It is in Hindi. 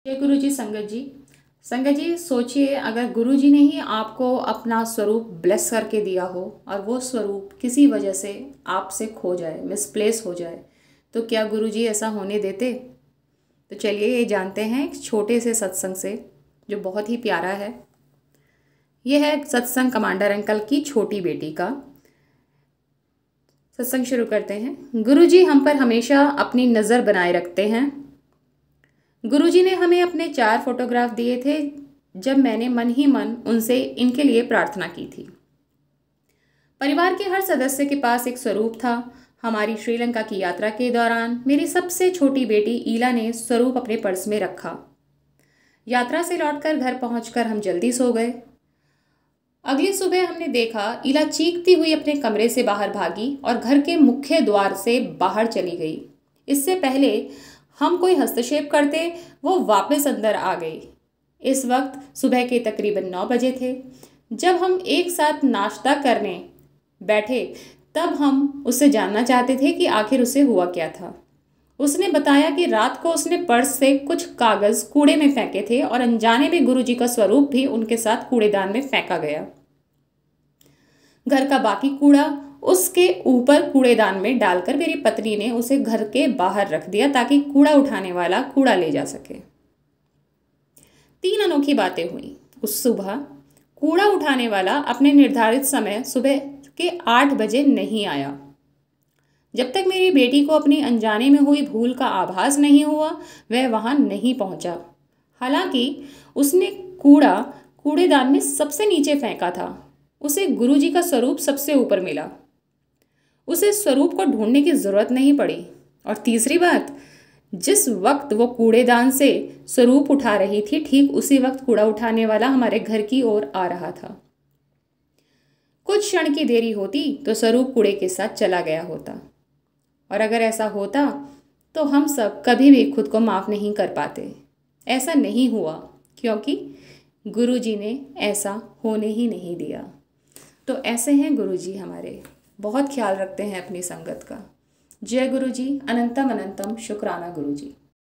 जय गुरु जी। संगत जी सोचिए, अगर गुरु जी ने ही आपको अपना स्वरूप ब्लेस करके दिया हो और वो स्वरूप किसी वजह से आपसे खो जाए, मिसप्लेस हो जाए, तो क्या गुरु जी ऐसा होने देते? तो चलिए ये जानते हैं एक छोटे से सत्संग से जो बहुत ही प्यारा है। यह है सत्संग कमांडर अंकल की छोटी बेटी का। सत्संग शुरू करते हैं। गुरु जी हम पर हमेशा अपनी नज़र बनाए रखते हैं। गुरुजी ने हमें अपने 4 फोटोग्राफ दिए थे जब मैंने मन ही मन उनसे इनके लिए प्रार्थना की थी। परिवार के हर सदस्य के पास एक स्वरूप था। हमारी श्रीलंका की यात्रा के दौरान मेरी सबसे छोटी बेटी ईला ने स्वरूप अपने पर्स में रखा। यात्रा से लौटकर घर पहुंचकर हम जल्दी सो गए। अगली सुबह हमने देखा ईला चीखती हुई अपने कमरे से बाहर भागी और घर के मुख्य द्वार से बाहर चली गई। इससे पहले हम कोई हस्तक्षेप करते वो वापस अंदर आ गई। इस वक्त सुबह के तकरीबन 9 बजे थे। जब हम एक साथ नाश्ता करने बैठे तब हम उससे जानना चाहते थे कि आखिर उसे हुआ क्या था। उसने बताया कि रात को उसने पर्स से कुछ कागज़ कूड़े में फेंके थे और अनजाने में गुरुजी का स्वरूप भी उनके साथ कूड़ेदान में फेंका गया। घर का बाकी कूड़ा उसके ऊपर कूड़ेदान में डालकर मेरी पत्नी ने उसे घर के बाहर रख दिया ताकि कूड़ा उठाने वाला कूड़ा ले जा सके। 3 अनोखी बातें हुई। उस सुबह कूड़ा उठाने वाला अपने निर्धारित समय सुबह के 8 बजे नहीं आया। जब तक मेरी बेटी को अपनी अनजाने में हुई भूल का आभास नहीं हुआ वह वहां नहीं पहुंचा। हालांकि उसने कूड़ा कूड़ेदान में सबसे नीचे फेंका था। उसे गुरुजी का स्वरूप सबसे ऊपर मिला। उसे स्वरूप को ढूंढने की जरूरत नहीं पड़ी। और तीसरी बात, जिस वक्त वो कूड़ेदान से स्वरूप उठा रही थी ठीक उसी वक्त कूड़ा उठाने वाला हमारे घर की ओर आ रहा था। कुछ क्षण की देरी होती तो स्वरूप कूड़े के साथ चला गया होता। और अगर ऐसा होता तो हम सब कभी भी खुद को माफ नहीं कर पाते। ऐसा नहीं हुआ क्योंकि गुरुजी ने ऐसा होने ही नहीं दिया। तो ऐसे हैं गुरुजी, हमारे बहुत ख्याल रखते हैं अपनी संगत का। जय गुरुजी। अनंतम अनंतम शुक्राना गुरुजी।